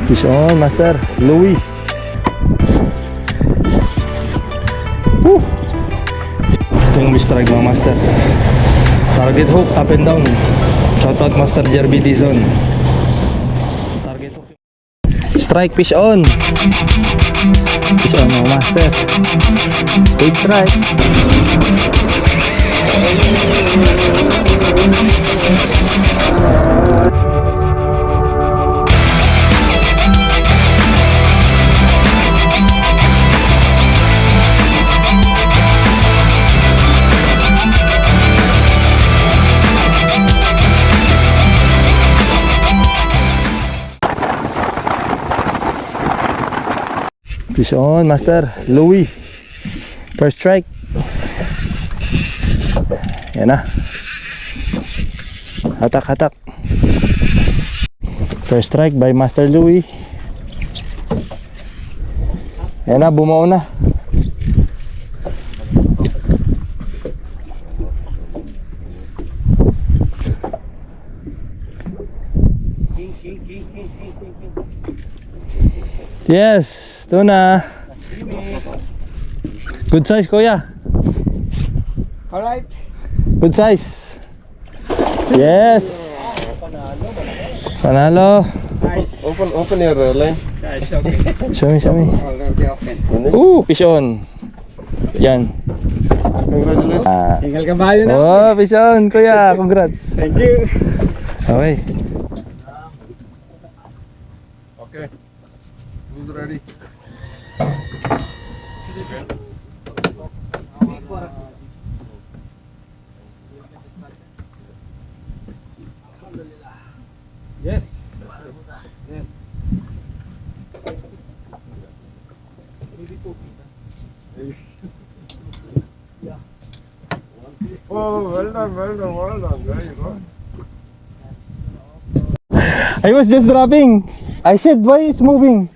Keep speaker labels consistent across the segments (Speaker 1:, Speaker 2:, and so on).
Speaker 1: Fish on, master. Louis. Woo! Ito yung strike mga master. Target hook, up and down. Shoutout Master Jerby Dizon. Target hook. Strike, fish on. Fish on mga master. Big strike. Fish on, master. Louis. First strike. Yan na. Hatak, hatak. First strike by Master Louis. Yan na, bumao na. Yes, tuna. Good size, kuya.
Speaker 2: Alright.
Speaker 1: Good size. Yes. Panalo.
Speaker 2: Nice.
Speaker 3: Open your line.
Speaker 2: Nice, okay.
Speaker 1: Show me, show me.
Speaker 2: Already open.
Speaker 1: Fish on. Yan.
Speaker 3: Congratulations.
Speaker 2: Tinggal kabayo na.
Speaker 1: Oh, fish on, kuya. Congrats.
Speaker 2: Thank you.
Speaker 1: Okay.
Speaker 3: Okay. Who's ready?
Speaker 2: Yes. Yes.
Speaker 3: Oh, well done, well done, well done. There you go.
Speaker 1: I was just dropping. I said, why it's moving?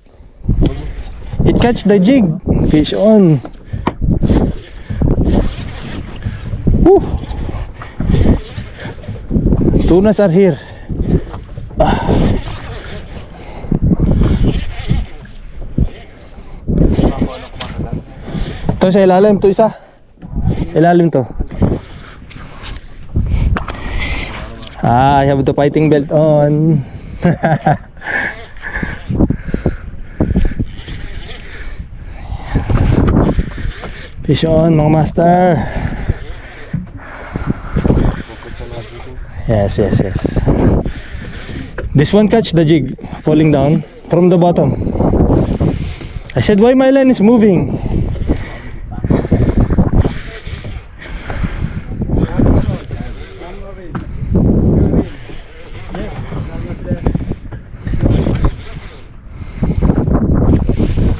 Speaker 1: It catch the jig. Fish on. Woo. Tunas are here. Ito sa ilalim, ito isa. Ilalim to. I have the fighting belt on. Fish on mga master. Yes, yes, yes. This one catch the jig falling down from the bottom. I said, why my line is moving?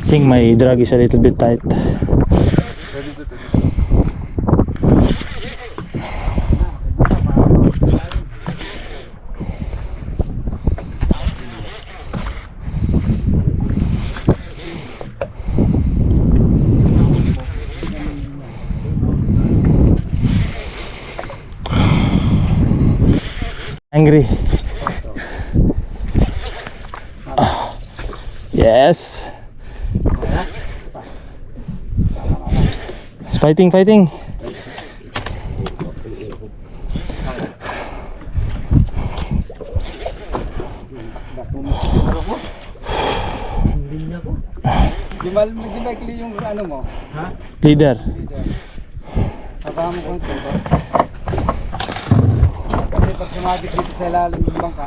Speaker 1: I think my drag is a little bit tight. Angry. Yes. It's fighting, fighting.
Speaker 2: Di ba ikli yung ano mo? Ha?
Speaker 1: Leader.
Speaker 2: Saka mo kung ito. Kasi pag sumabit dito sa ilalim ng bangka.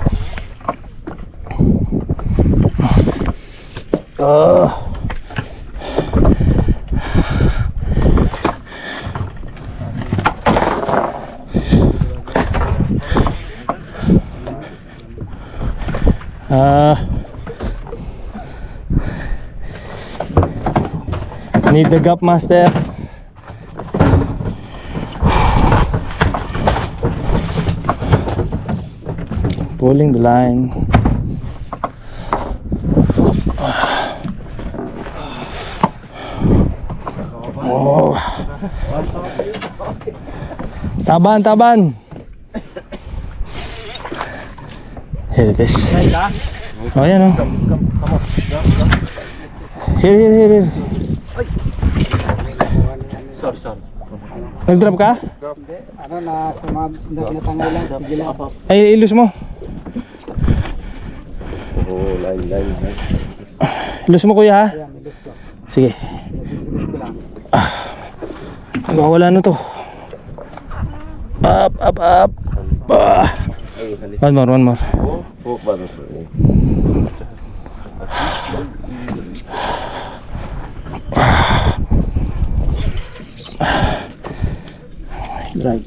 Speaker 1: Need the gap, master. Pulling the line. Oh. Taban, taban. Here it is. Oh, yan oh. Here.
Speaker 2: Sorry.
Speaker 1: Nag-drop ka?
Speaker 2: Hindi, ano na natangay lang. Sige lang.
Speaker 1: Ay, ilus mo.
Speaker 3: Oh, line.
Speaker 1: Ilus mo kuya ha?
Speaker 2: Ayan, nilos ko.
Speaker 1: Sige.
Speaker 2: Susunod ko lang.
Speaker 1: Wala na to. Up. One more.
Speaker 3: Oh, baru.
Speaker 1: Drag.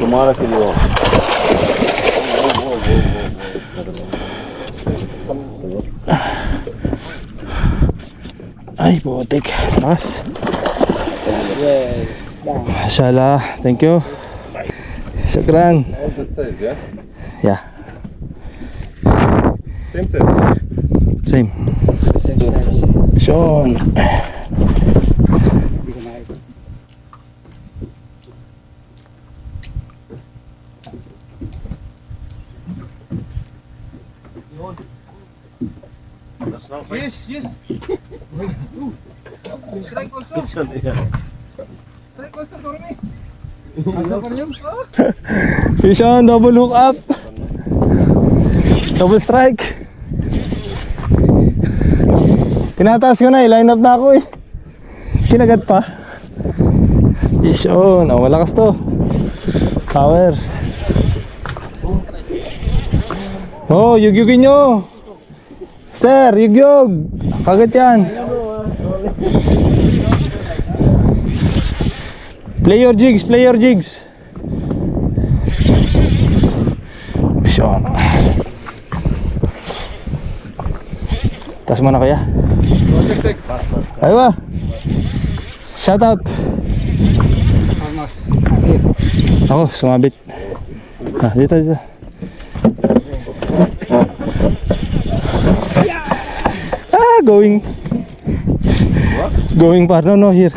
Speaker 3: तुम्हारा के लिए
Speaker 1: Ay, putik. Lakas.
Speaker 2: Yes.
Speaker 1: Mashallah. Thank you. Syukran.
Speaker 3: all the size, yeah?
Speaker 1: Yeah.
Speaker 3: Same size.
Speaker 1: Same. Sean.
Speaker 2: Hindi ko nakita.
Speaker 3: That's not
Speaker 2: Yes. Strike also. Strike also for me. Asa for you?
Speaker 1: Fish on. Double hook up. Double strike. Tinataas ko na eh. Line up na ako eh. Kinagat pa. Fish on. Oh, malakas to. Power. Oh, yugyugin nyo. Sir, yugyug. Kagat yan. Play your jigs. Fish on. Tas mo na kaya? Ayo ba? Shout out.
Speaker 2: Almost. Here.
Speaker 1: Ako, sumabit. Dito. Going far. No, here.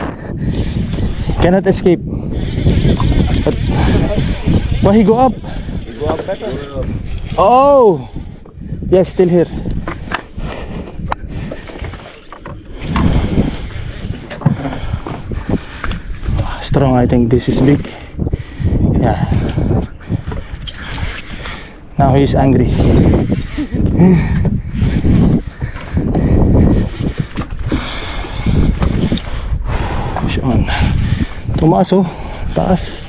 Speaker 1: Cannot escape. But, why he go up?
Speaker 3: Go up better.
Speaker 1: Oh! Yes, still here. Strong, I think this is big. Yeah. Now he is angry. Sean. Tumaas oh. Taas.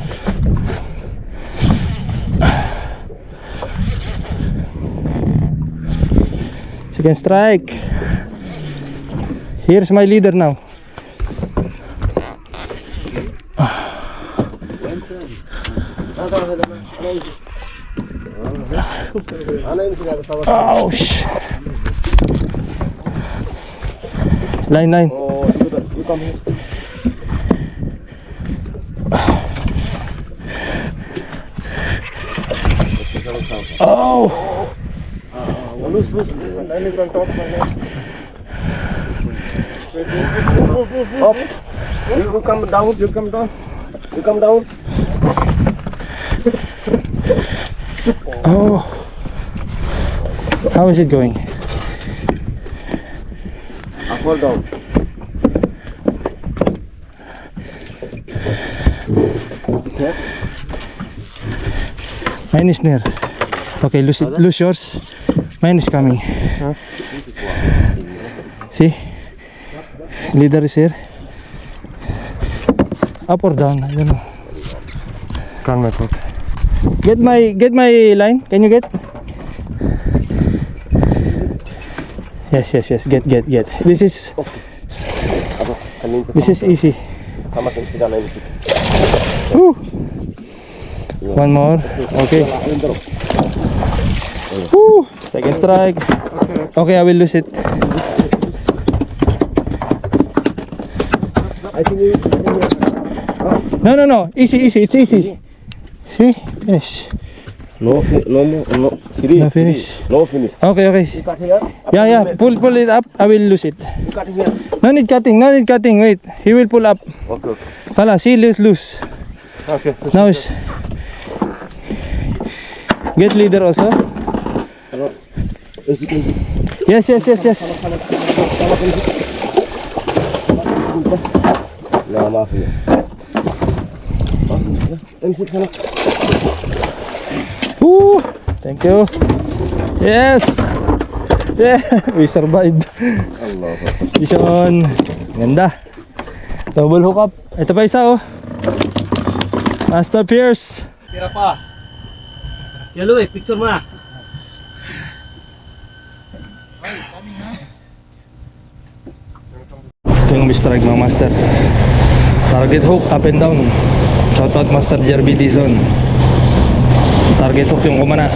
Speaker 1: Second strike. Here's my leader now. Ouch. Line.
Speaker 3: Oh, you come here.
Speaker 1: Oh.
Speaker 3: Loose. Line is on top. Up. You come down. You come down.
Speaker 1: Oh. How is it going?
Speaker 3: Up or down.
Speaker 1: Mine is near. Okay, lose yours. Mine is coming. See? Leader is here. Up or down? I don't know.
Speaker 3: Can't make it.
Speaker 1: Get my line. Can you get? Yes. Get. This is easy. Woo. One more. Okay. Woo. Second strike. Okay, I will lose it.
Speaker 3: I think you.
Speaker 1: No. Easy. It's easy. See? Finish.
Speaker 2: No, no. Three.
Speaker 1: No finish.
Speaker 2: No finish.
Speaker 1: Okay, okay.
Speaker 2: You cut here.
Speaker 1: Yeah, pull it up. I will lose it.
Speaker 2: You cut here.
Speaker 1: No need cutting. Wait, he will pull up.
Speaker 2: Okay.
Speaker 1: Hala, see, loose.
Speaker 2: Okay.
Speaker 1: Now is get leader also.
Speaker 2: Hello.
Speaker 1: Yes.
Speaker 2: Nah, maaf ya. M6 sana.
Speaker 1: Thank you. Yes. Yeah, we survived.
Speaker 2: Allah.
Speaker 1: Vision. Ganda. Double hook up. Ito pa isa oh. Master Pierce.
Speaker 4: Tira pa. Yalo picture mo na.
Speaker 1: Ito yung mistrike mga master. Target hook up and down. Shoutout Master Jerby Dizon. Target hook yung kumana.